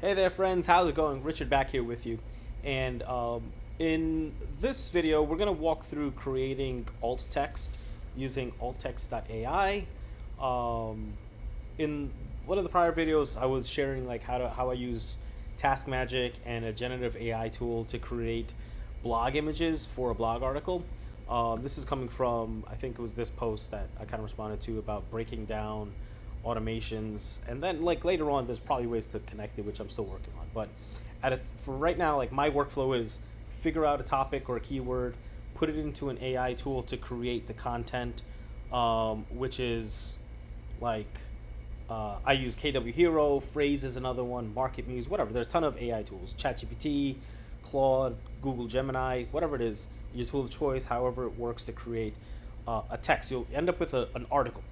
Hey there friends, how's it going? Richard back here with you. And in this video, we're going to walk through creating alt text using AltText.ai. In one of the prior videos, I was sharing like how I use TaskMagic and a generative AI tool to create blog images for a blog article. This is coming from, I think it was this post that I kind of responded to about breaking down automations, and then like later on there's probably ways to connect it, which I'm still working on. But for right now, like my workflow is figure out a topic or a keyword, put it into an AI tool to create the content, which is like I use KW Hero, Phrase is another one, Market Muse, whatever. There's a ton of AI tools, ChatGPT, Claude, Google Gemini, whatever it is, your tool of choice, however it works to create a text. You'll end up with an article.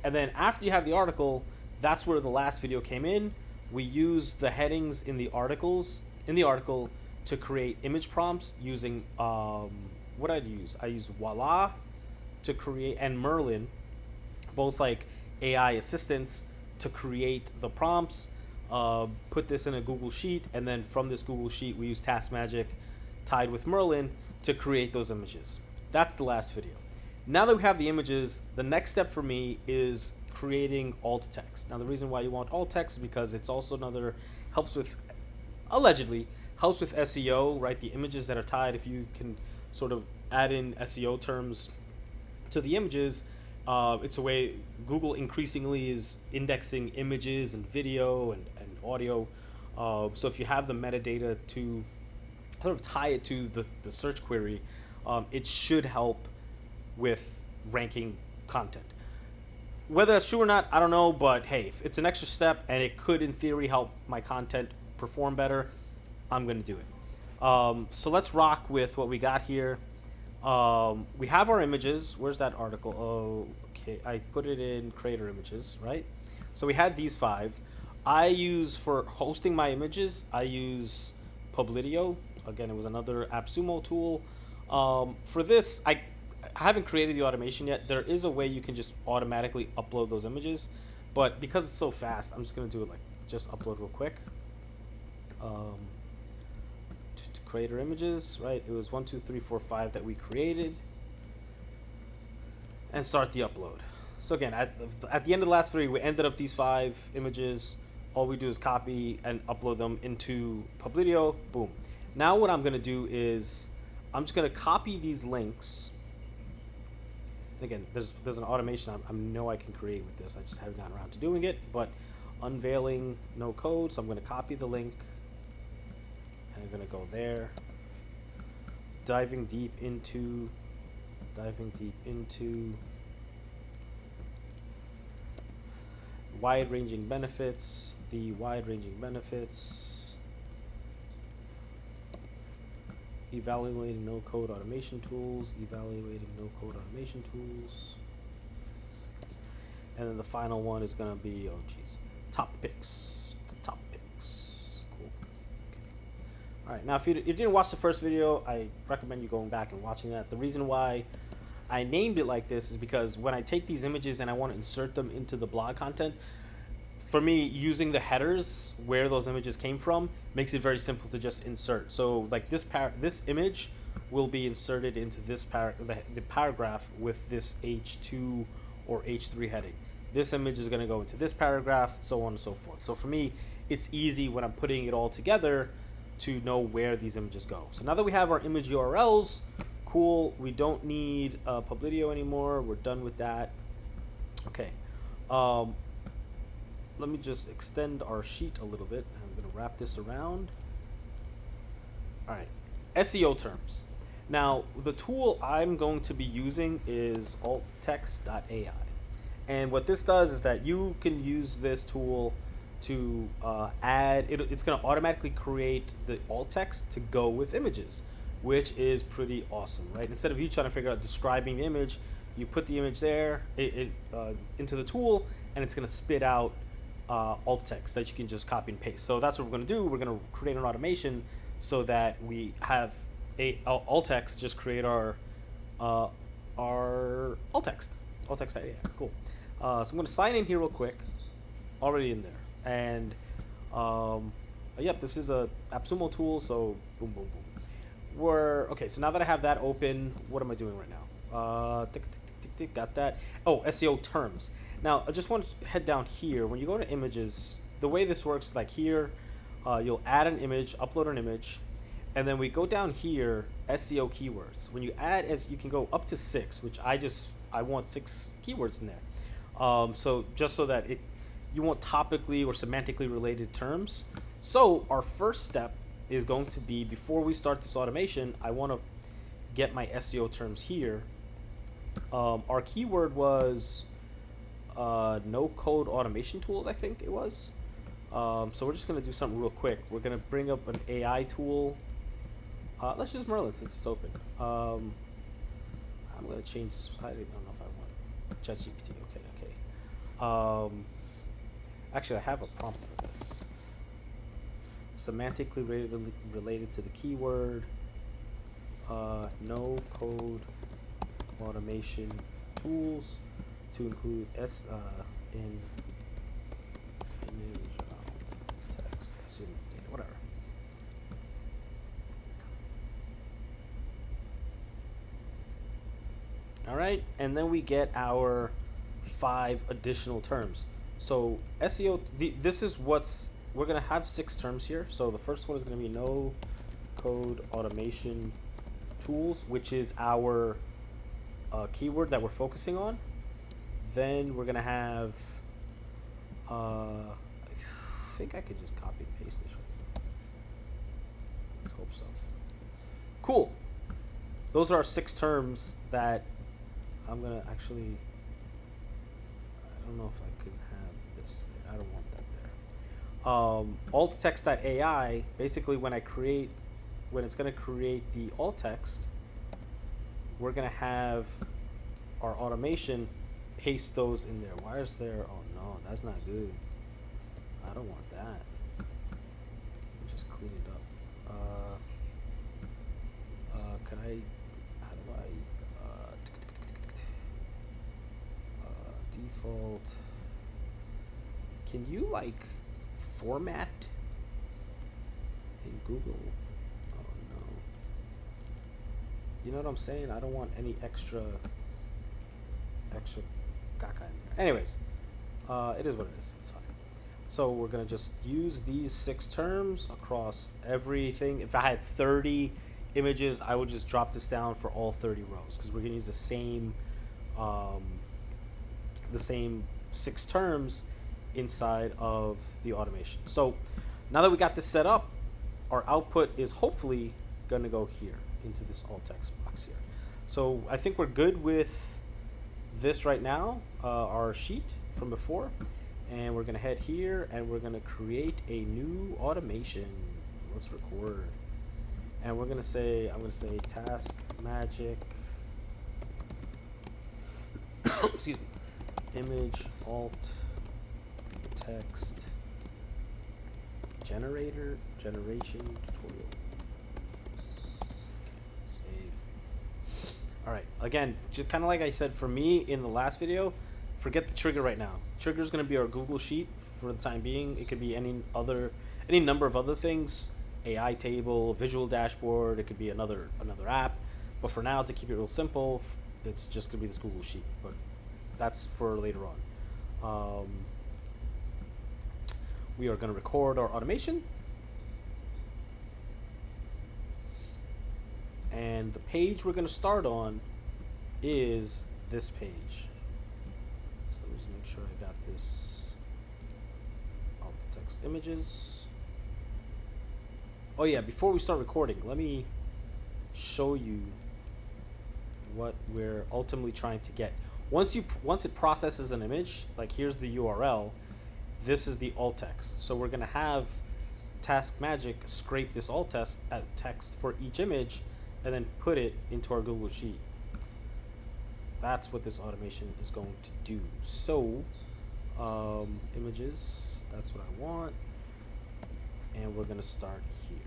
And then after you have the article, that's where the last video came in. We use the headings in the article to create image prompts using what I'd use. I use Voila to create, and Merlin, both like AI assistants to create the prompts. Put this in a Google Sheet, and then from this Google Sheet we use TaskMagic tied with Merlin to create those images. That's the last video. Now that we have the images, the next step for me is creating alt text. Now the reason why you want alt text is because it's also allegedly helps with SEO, right? The images that are tied, if you can sort of add in SEO terms to the images, it's a way Google increasingly is indexing images and video and audio. So if you have the metadata to sort of tie it to the search query, it should help with ranking content. Whether that's true or not, I don't know, but hey, if it's an extra step and it could in theory help my content perform better, I'm gonna do it. So let's rock with what we got here. We have our images. Where's that article? Oh, okay, I put it in creator images, right? So we had these 5. I use, for hosting my images, I use Publidio. Again, it was another AppSumo tool. For this, I haven't created the automation yet. There is a way you can just automatically upload those images, but because it's so fast, I'm just gonna do it like just upload real quick. To create our images, right? It was 1, 2, 3, 4, 5 that we created, and start the upload. So again, at the end of the last 3, we ended up these 5 images. All we do is copy and upload them into Publidio. Boom. Now what I'm gonna do is I'm just gonna copy these links. Again, there's an automation I know I can create with this. I just haven't gotten around to doing it, but unveiling no code. So I'm going to copy the link, and I'm going to go there. Diving deep into wide-ranging benefits. Evaluating no-code automation tools, and then the final one is going to be, oh geez, top picks. Cool. Okay. All right, now if you didn't watch the first video, I recommend you going back and watching that. The reason why I named it like this is because when I take these images and I want to insert them into the blog content, for me, using the headers where those images came from makes it very simple to just insert. So like this image will be inserted into this the paragraph with this H2 or H3 heading. This image is going to go into this paragraph, so on and so forth. So for me, it's easy when I'm putting it all together to know where these images go. So now that we have our image URLs, cool. We don't need Publidio anymore. We're done with that. Okay. Let me just extend our sheet a little bit. I'm going to wrap this around. All right, SEO terms. Now, the tool I'm going to be using is AltText.ai. And what this does is that you can use this tool to it's going to automatically create the alt text to go with images, which is pretty awesome, right? Instead of you trying to figure out describing the image, you put the image there into the tool, and it's going to spit out alt text that you can just copy and paste. So that's what we're going to do. We're going to create an automation so that we have alt text just create our alt text. AltText.ai. Cool. So I'm going to sign in here real quick. Already in there, and Yep, this is a AppSumo tool, so boom, boom, boom. Okay, so now that I have that open, what am I doing right now? Tick, tick, tick, tick, tick, got that. Oh, SEO terms. Now, I just want to head down here. When you go to images, the way this works is like here, you'll add an image, upload an image, and then we go down here, SEO keywords. When you add, as you can go up to 6, which I want 6 keywords in there. So just so that you want topically or semantically related terms. So our first step is going to be, before we start this automation, I want to get my SEO terms here. Our keyword was no code automation tools, I think it was. So we're just going to do something real quick. We're going to bring up an AI tool. Let's use Merlin since it's open. I'm going to change this. I don't know if I want ChatGPT. Okay. Actually, I have a prompt for this. Semantically related to the keyword. No code automation tools to include in image, text, whatever. All right, and then we get our 5 additional terms. So SEO, this is we're gonna have 6 terms here. So the first one is gonna be no code automation tools, which is our keyword that we're focusing on. Then we're gonna have, I think I could just copy and paste this. Let's hope so. Cool. Those are our 6 terms that I'm gonna actually. I don't know if I could have this there. I don't want that there. AltText.ai, basically when it's going to create the alt text, we're going to have our automation paste those in there. Why is there? Oh no, that's not good. I don't want that. Let me just clean it up. Can I? How do I? Default. Can you like format in Google? Oh no. You know what I'm saying? I don't want any extra caca in there. Anyways, it is what it is. It's fine. So we're gonna just use these 6 terms across everything. If I had 30 images, I would just drop this down for all 30 rows because we're gonna use the same 6 terms inside of the automation. So now that we got this set up, our output is hopefully going to go here into this alt text box here. So I think we're good with this right now, our sheet from before, and we're going to head here and we're going to create a new automation. Let's record, and I'm going to say TaskMagic excuse me, image alt text generation tutorial. Okay, save. All right, again, just kind of like I said for me in the last video, forget the trigger right now. Trigger is going to be our Google Sheet for the time being. It could be any number of other things, AI table, visual dashboard. It could be another app. But for now, to keep it real simple, it's just going to be this Google Sheet. But that's for later on. We are going to record our automation. And the page we're going to start on is this page. So just make sure I got this alt text images. Oh yeah, before we start recording, let me show you what we're ultimately trying to get. Once it processes an image, like here's the URL, this is the alt text. So we're gonna have TaskMagic scrape this alt text for each image and then put it into our Google Sheet. That's what this automation is going to do. So images, that's what I want. And we're gonna start here.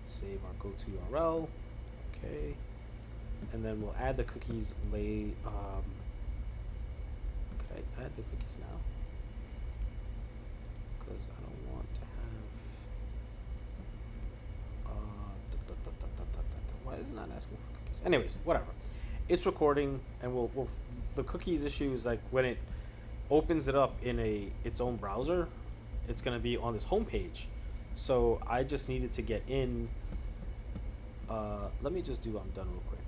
Save our go-to URL. Okay. And then we'll add the cookies could I add the cookies now? Because I don't want to it not asking for cookies? Anyways, whatever. It's recording, and we'll the cookies issue is like when it opens it up in its own browser, it's gonna be on this home page. So I just needed to get in. Let me just do I'm done real quick.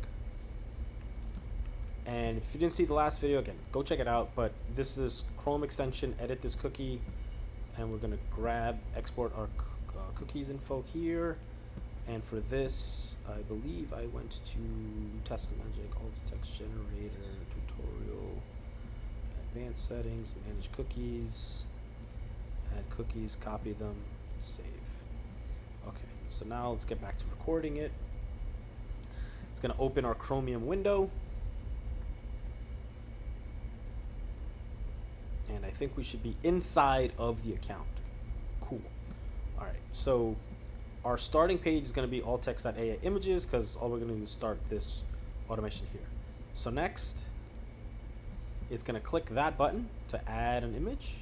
And if you didn't see the last video, again, go check it out. But this is Chrome extension, edit this cookie, and we're gonna export our cookies info here. And for this, I believe I went to TaskMagic, AltText generator, tutorial, advanced settings, manage cookies, add cookies, copy them, save. Okay, so now let's get back to recording it. It's gonna open our Chromium window. And I think we should be inside of the account. Cool. All right, so our starting page is going to be AltText.ai images because all we're going to do is start this automation here. So next, it's going to click that button to add an image.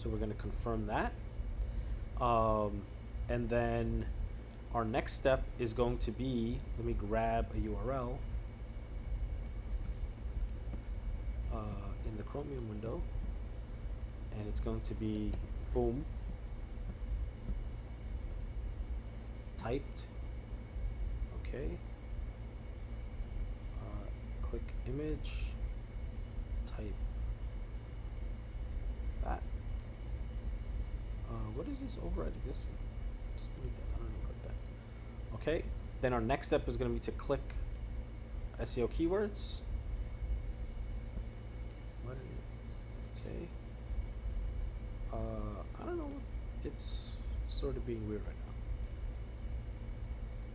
So we're going to confirm that. And then our next step is going to be, let me grab a URL in the Chromium window. And it's going to be, boom, typed, okay, click image, type that. What is this override this? Just delete that, I don't know, click that. Okay, then our next step is going to be to click SEO keywords. Okay. I don't know, it's sort of being weird right now.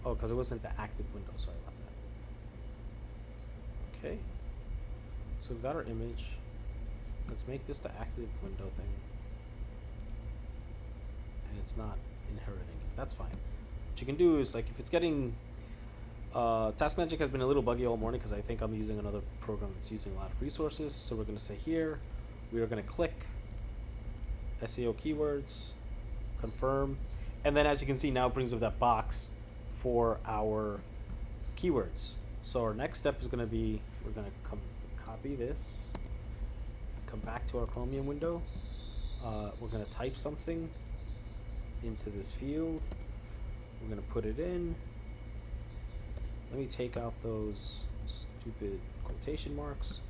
Oh, because it wasn't the active window, sorry about that. Okay, so we've got our image. Let's make this the active window thing. And it's not inheriting it, that's fine. What you can do is, like, if it's getting, TaskMagic has been a little buggy all morning because I think I'm using another program that's using a lot of resources. So we're going to say here, we are going to click SEO keywords, confirm, and then as you can see now it brings up that box for our keywords. So our next step is going to be, we're going to copy this, come back to our Chromium window, we're going to type something into this field, we're going to put it in. Let me take out those stupid quotation marks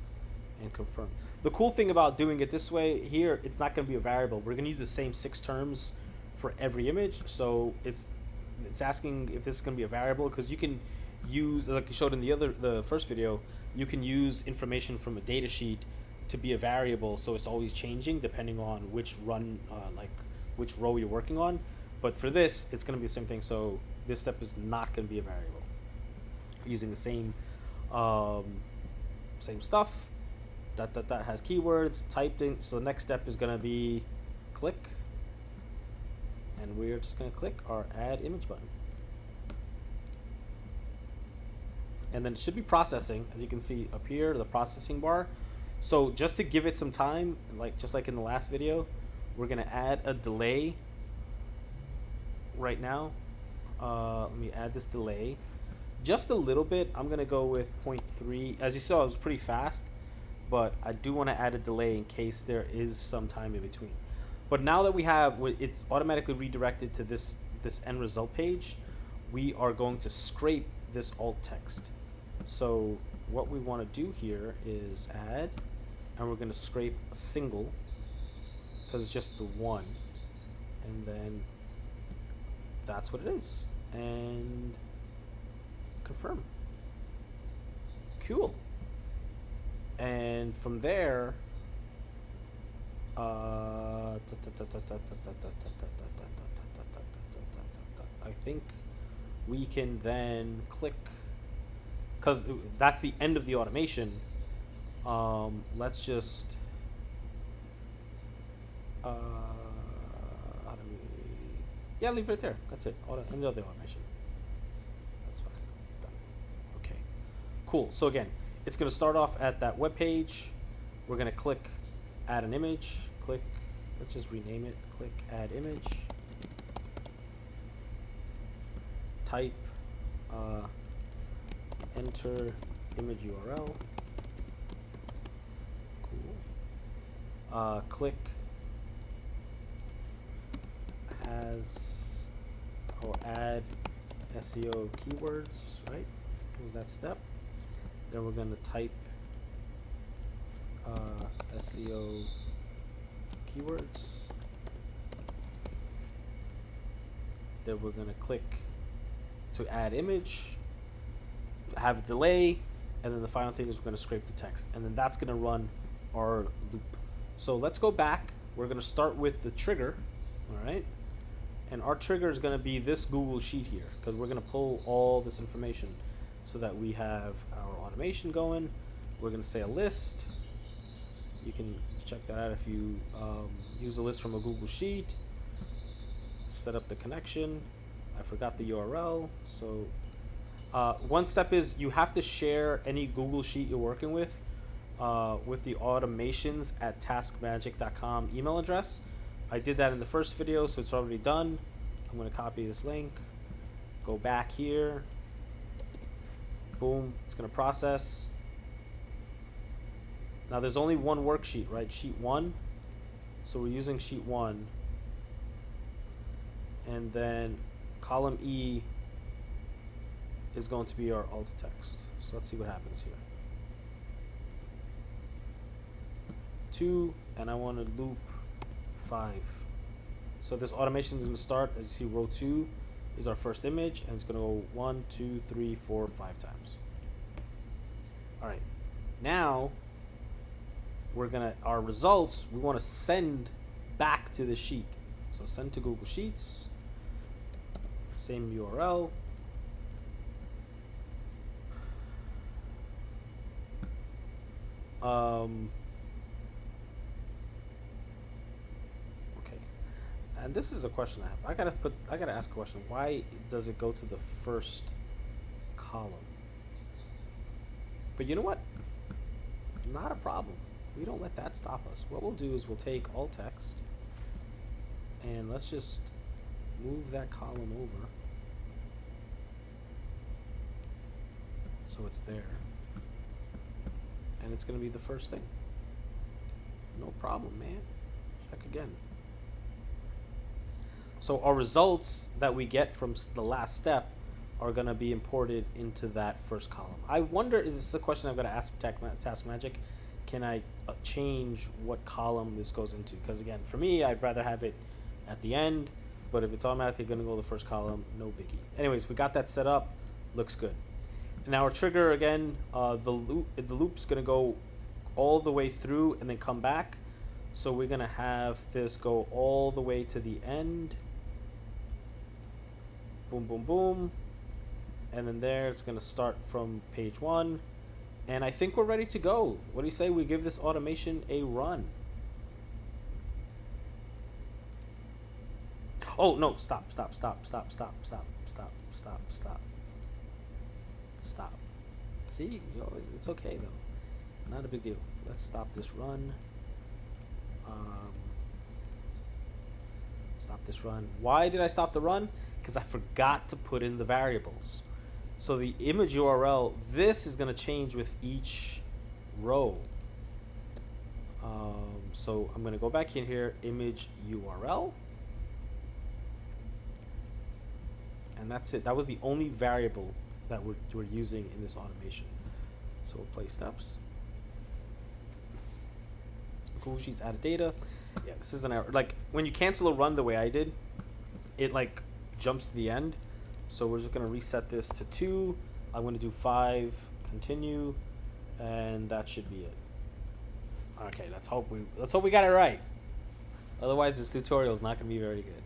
and confirm. The cool thing about doing it this way here, it's not going to be a variable. We're going to use the same 6 terms for every image. So it's asking if this is going to be a variable because you can use, like I showed in the first video, you can use information from a data sheet to be a variable. So it's always changing depending on which run, like which row you're working on. But for this, it's going to be the same thing. So this step is not going to be a variable. Using the same stuff. That has keywords typed in. So the next step is going to be click, and we're just going to click our add image button, and then it should be processing, as you can see up here, the processing bar. So just to give it some time, just like in the last video, we're going to add a delay right now. Let me add this delay just a little bit. I'm going to go with 0.3. As you saw, it was pretty fast, but I do want to add a delay in case there is some time in between. But now that we have, it's automatically redirected to this end result page, we are going to scrape this alt text. So what we want to do here is add, and we're going to scrape a single because it's just the one, and then that's what it is, and confirm. Cool. And from there, I think we can then click, because that's the end of the automation. Let's just leave it there. That's it. End of the automation. That's fine. Done. Okay. Cool. So again, it's going to start off at that web page. We're going to click add an image. Click. Let's just rename it. Click add image. Type enter image URL. Cool. Click has or add SEO keywords, right? What was that step? Then we're going to type SEO keywords. Then we're going to click to add image, have a delay, and then the final thing is we're going to scrape the text. And then that's going to run our loop. So let's go back. We're going to start with the trigger, all right? And our trigger is going to be this Google Sheet here, because we're going to pull all this information so that we have our automation going. We're going to say a list. You can check that out if you use a list from a Google Sheet. Set up the connection. I forgot the URL. So one step is you have to share any Google Sheet you're working with the automations at TaskMagic.com email address. I did that in the first video, so it's already done. I'm going to copy this link, go back here, boom, it's going to process. Now there's only one worksheet, right? Sheet 1. So we're using sheet 1. And then column E is going to be our alt text. So let's see what happens here. 2, and I want to loop 5. So this automation is going to start, as you see, row 2 is our first image, and it's going to go 1, 2, 3, 4, 5 times. All right, now we're gonna, our results, we want to send back to the sheet. So send to Google Sheets, same URL. Okay, and this is a question I have. I gotta ask a question. Why does it go to the first column? But you know what? Not a problem. We don't let that stop us. What we'll do is we'll take alt text and let's just move that column over so it's there. And it's going to be the first thing. No problem, man. Check again. So our results that we get from the last step are going to be imported into that first column. I wonder, is this a question I'm going to ask TaskMagic? Can I change what column this goes into? Because again, for me, I'd rather have it at the end, but if it's automatically going to go to the first column, no biggie. Anyways, we got that set up. Looks good. And now our trigger, again, the loop's going to go all the way through and then come back. So we're going to have this go all the way to the end. Boom, boom, boom. And then there, it's going to start from page 1. And I think we're ready to go. What do you say we give this automation a run? Oh, no, stop. See, you always, it's okay though. Not a big deal. Let's stop this run. Stop this run. Why did I stop the run? Because I forgot to put in the variables. So the image URL, this is going to change with each row. So I'm going to go back in here, image URL. And that's it. That was the only variable that we're using in this automation. So we'll play steps. Google Sheets added data. Yeah, this is an error. Like when you cancel a run the way I did, it like jumps to the end. So we're just gonna reset this to 2. I'm gonna do 5, continue, and that should be it. Okay, let's hope we got it right. Otherwise, this tutorial is not gonna be very good.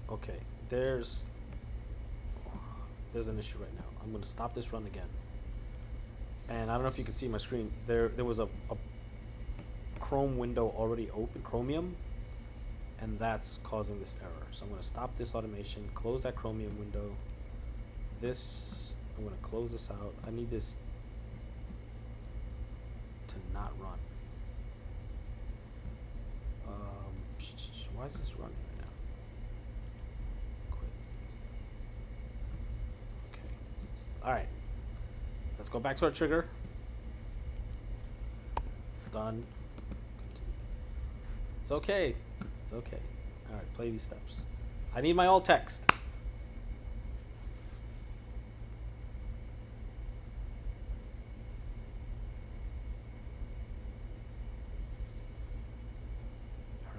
Okay, there's an issue right now. I'm gonna stop this run again. And I don't know if you can see my screen. There was a Chrome window already open, Chromium, and that's causing this error. So I'm going to stop this automation, close that Chromium window. I'm going to close this out. I need this to not run. Why is this running right now? Quit. Okay. All right. Let's go back to our trigger. Done. It's okay. It's okay. All right, play these steps. I need my alt text.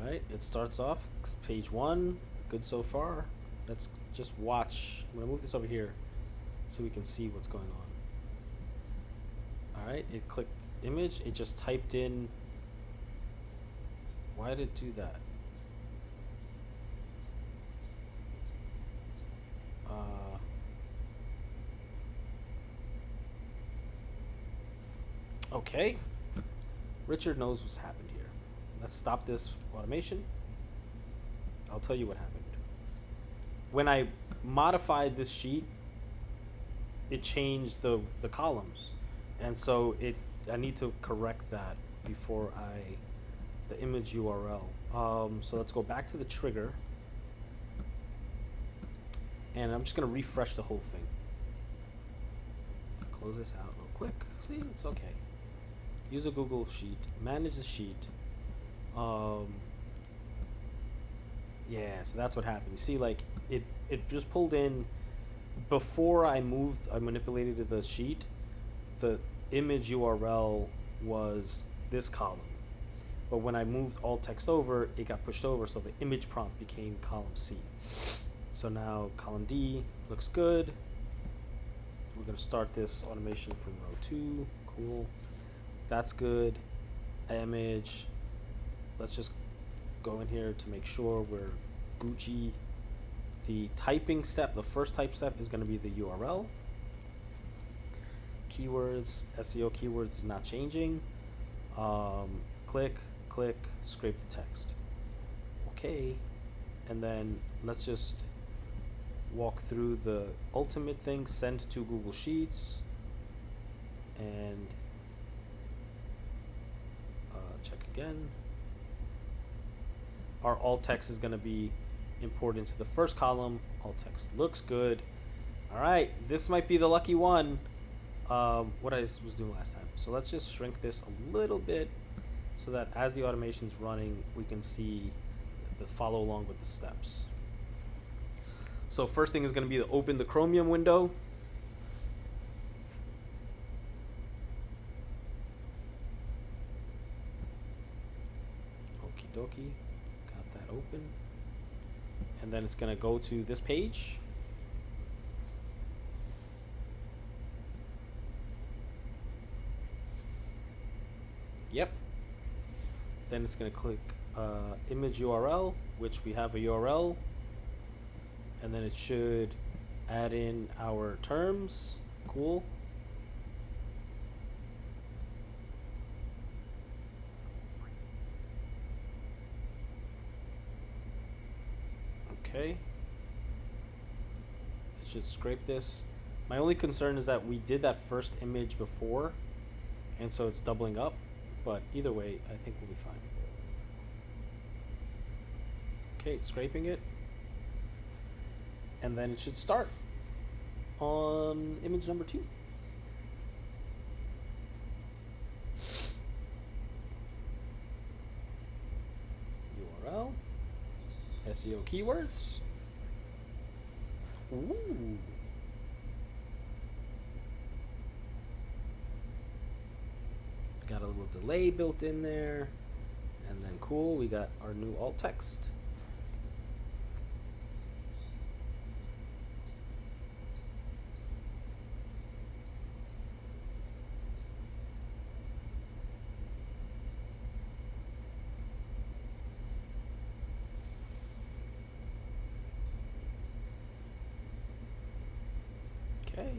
All right, it starts off page 1. Good so far. Let's just watch. I'm gonna move this over here so we can see what's going on. All right, it clicked image. It just typed in. Why did it do that? Okay. Richard knows what's happened here. Let's stop this automation. I'll tell you what happened. When I modified this sheet, it changed the columns. And so I need to correct that before the image URL. So let's go back to the trigger. And I'm just gonna refresh the whole thing. Close this out real quick. See, it's okay. Use a Google Sheet, manage the sheet. Yeah, so that's what happened. You see, like it just pulled in before I manipulated the sheet. The image URL was this column, but when I moved alt text over, it got pushed over, so the image prompt became column C. So now column D looks good. We're gonna start this automation from row 2. Cool. That's good. Image. Let's just go in here to make sure we're Gucci. The typing step, the first type step is going to be the URL. Keywords, SEO keywords is not changing. Click, scrape the text. Okay. And then let's just walk through the ultimate thing, send to Google Sheets. And check again. Our alt text is going to be imported into the first column. Alt text looks good. All right, this might be the lucky one. What I was doing last time. So let's just shrink this a little bit so that as the automation is running, we can see the follow along with the steps. So first thing is going to be to open the Chromium window. Okie dokie. Open, and then it's going to go to this page. Yep. Then it's going to click image URL, which we have a URL, and then it should add in our terms. Cool. Okay. It should scrape this. My only concern is that we did that first image before, and so it's doubling up, but either way, I think we'll be fine. Okay, it's scraping it. And then it should start on image number 2. URL. SEO keywords. Ooh. Got a little delay built in there. And then cool, we got our new alt text. Okay.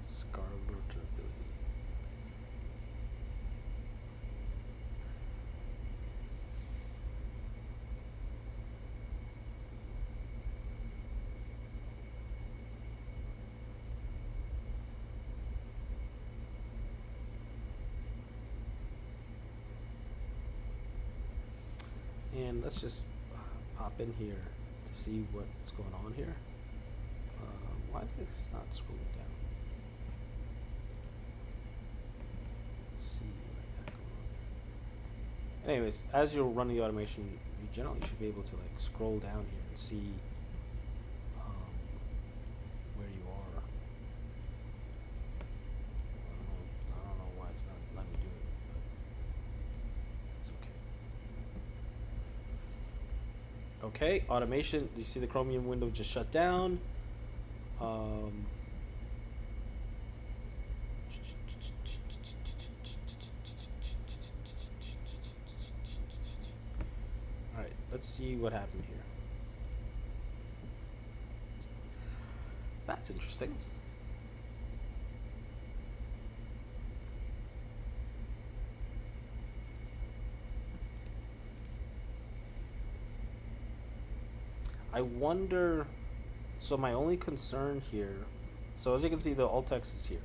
Scarlet ability. And let's just pop in here to see what's going on here. Why is this not scrolling down? Let's see what I got going on. Anyways, as you're running the automation, you generally should be able to like scroll down here and see where you are. I don't know why it's not letting me do it, but it's okay. Okay, automation. Do you see the Chromium window just shut down? All right, let's see what happened here. That's interesting. I wonder, so my only concern here, so as you can see the alt text is here.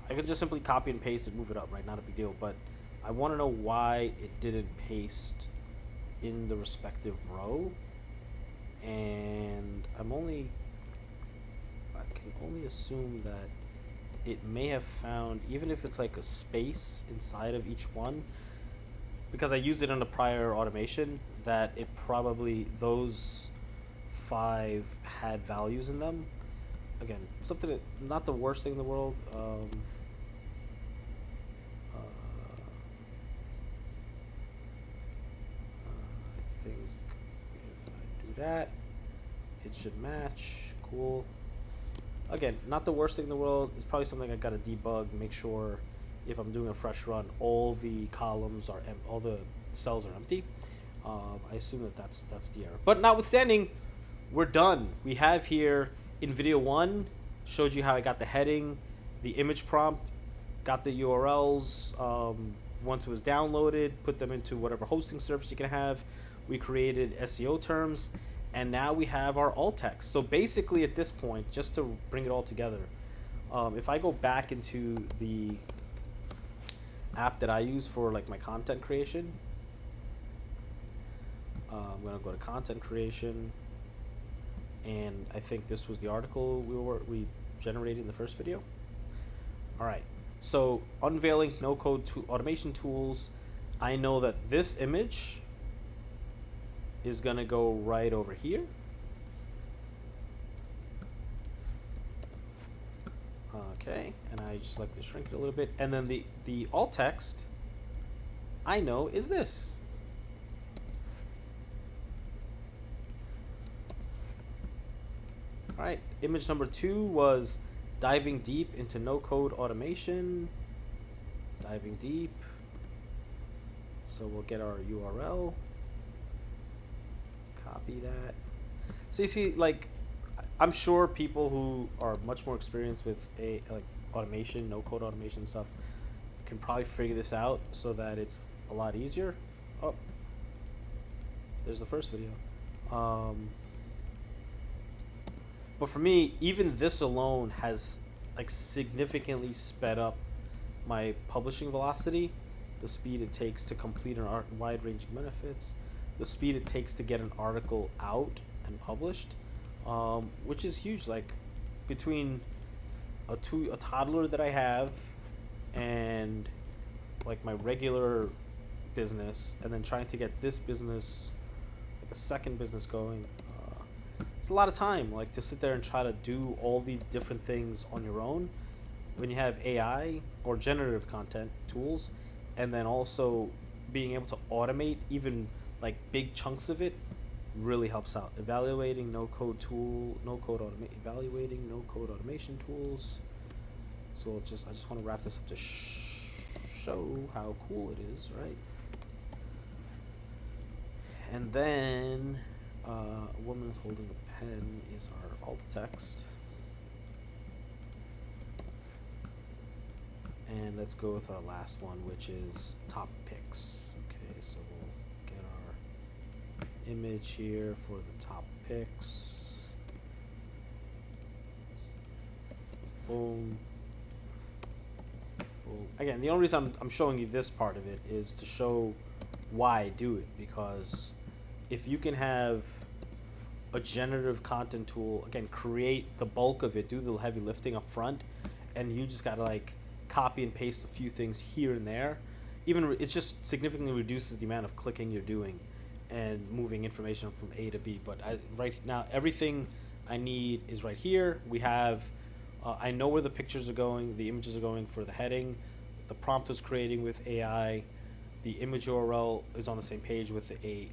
I could just simply copy and paste and move it up, right? Not a big deal, but I want to know why it didn't paste in the respective row. And I can only assume that it may have found, even if it's like a space inside of each one, because I used it in a prior automation, that it probably, those 5 had values in them. Again, something that, not the worst thing in the world. I think if I do that, it should match. Cool. Again, not the worst thing in the world. It's probably something I gotta debug, make sure if I'm doing a fresh run, all the columns are all the cells are empty. I assume that's the error. But notwithstanding, we're done. We have here in video 1 showed you how I got the heading, the image prompt, got the URLs. Once it was downloaded, put them into whatever hosting service you can have. We created SEO terms, and now we have our alt text. So basically, at this point, just to bring it all together, if I go back into the app that I use for like my content creation, I'm gonna go to content creation, and I think this was the article we generated in the first video. All right, so unveiling no-code automation tools. I know that this image is gonna go right over here. Okay, and I just like to shrink it a little bit, and then the alt text I know is this. All right, image number 2 was diving deep into no-code automation. Diving deep. So we'll get our URL. Copy that. So you see, like, I'm sure people who are much more experienced with like automation, no-code automation stuff, can probably figure this out so that it's a lot easier. Oh, there's the first video. But for me, even this alone has like significantly sped up my publishing velocity, the speed it takes to complete an wide-ranging benefits, the speed it takes to get an article out and published, which is huge. Like between a toddler that I have and like my regular business, and then trying to get this business, like a second business going, it's a lot of time, like to sit there and try to do all these different things on your own. When you have AI or generative content tools, and then also being able to automate even like big chunks of it, really helps out. Evaluating no-code automation tools. So I just want to wrap this up to show how cool it is, right? And then a woman holding a pen is our alt text. And let's go with our last one, which is top picks. Okay, so we'll get our image here for the top picks. Boom. Boom. Again, the only reason I'm showing you this part of it is to show why I do it, because if you can have a generative content tool, again, create the bulk of it, do the heavy lifting up front, and you just gotta like copy and paste a few things here and there, it just significantly reduces the amount of clicking you're doing and moving information from A to B. But right now, everything I need is right here. We have, I know where the pictures are going, the images are going for the heading, the prompt was creating with AI, the image URL is on the same page with the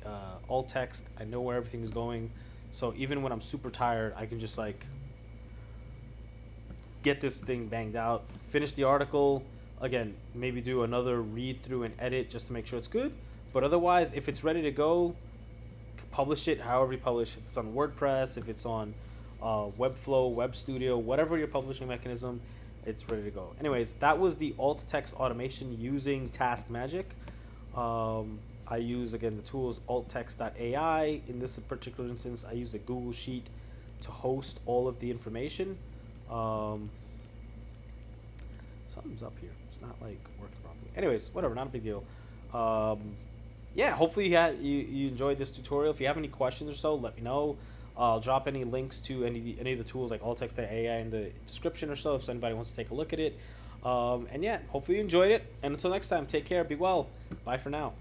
alt text. I know where everything is going. So even when I'm super tired, I can just like get this thing banged out, finish the article, again, maybe do another read through and edit just to make sure it's good. But otherwise, if it's ready to go, publish it however you publish. If it's on WordPress, if it's on Webflow, Web Studio, whatever your publishing mechanism, it's ready to go. Anyways, that was the alt text automation using TaskMagic. I use, again, the tools AltText.ai. In this particular instance, I use a Google Sheet to host all of the information. Something's up here. It's not like working properly. Anyways, whatever, not a big deal. Yeah, hopefully you enjoyed this tutorial. If you have any questions or so, let me know. I'll drop any links to any of the tools like AltText.ai in the description or so if anybody wants to take a look at it. And yeah, hopefully you enjoyed it. And until next time, take care, be well. Bye for now.